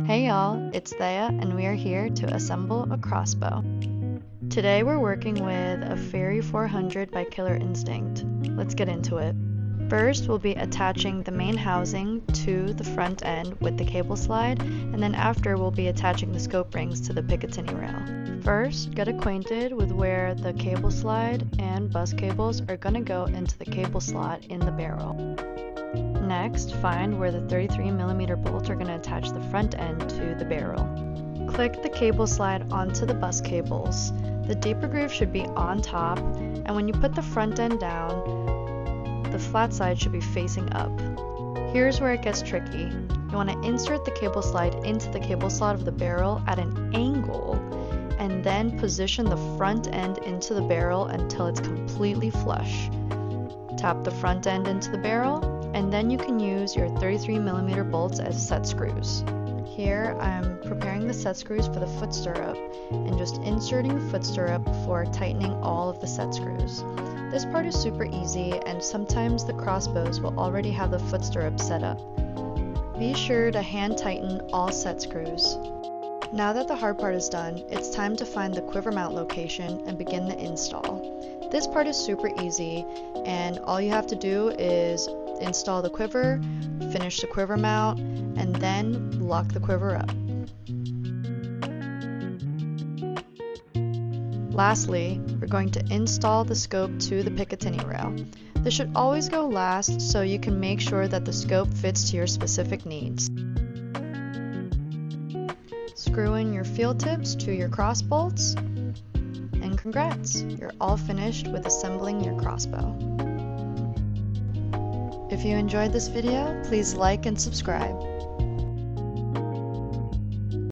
Hey y'all, it's Thea and we are here to assemble a crossbow. Today we're working with a Fairy 400 by Killer Instinct. Let's get into it. First we'll be attaching the main housing to the front end with the cable slide, and then after we'll be attaching the scope rings to the Picatinny rail. First, get acquainted with where the cable slide and bus cables are going to go into the cable slot in the barrel. Next, find where the 33mm bolts are going to attach the front end to the barrel. Click the cable slide onto the bus cables. The deeper groove should be on top, and when you put the front end down, the flat side should be facing up. Here's where it gets tricky. You want to insert the cable slide into the cable slot of the barrel at an angle, and then position the front end into the barrel until it's completely flush. Tap the front end into the barrel, and then you can use your 33mm bolts as set screws. Here I'm preparing the set screws for the foot stirrup and just inserting the foot stirrup before tightening all of the set screws. This part is super easy, and sometimes the crossbows will already have the foot stirrup set up. Be sure to hand tighten all set screws. Now that the hard part is done, it's time to find the quiver mount location and begin the install. This part is super easy, and all you have to do is install the quiver, finish the quiver mount, and then lock the quiver up. Lastly, we're going to install the scope to the Picatinny rail. This should always go last so you can make sure that the scope fits to your specific needs. Screw in your field tips to your cross bolts, and congrats! You're all finished with assembling your crossbow. If you enjoyed this video, please like and subscribe.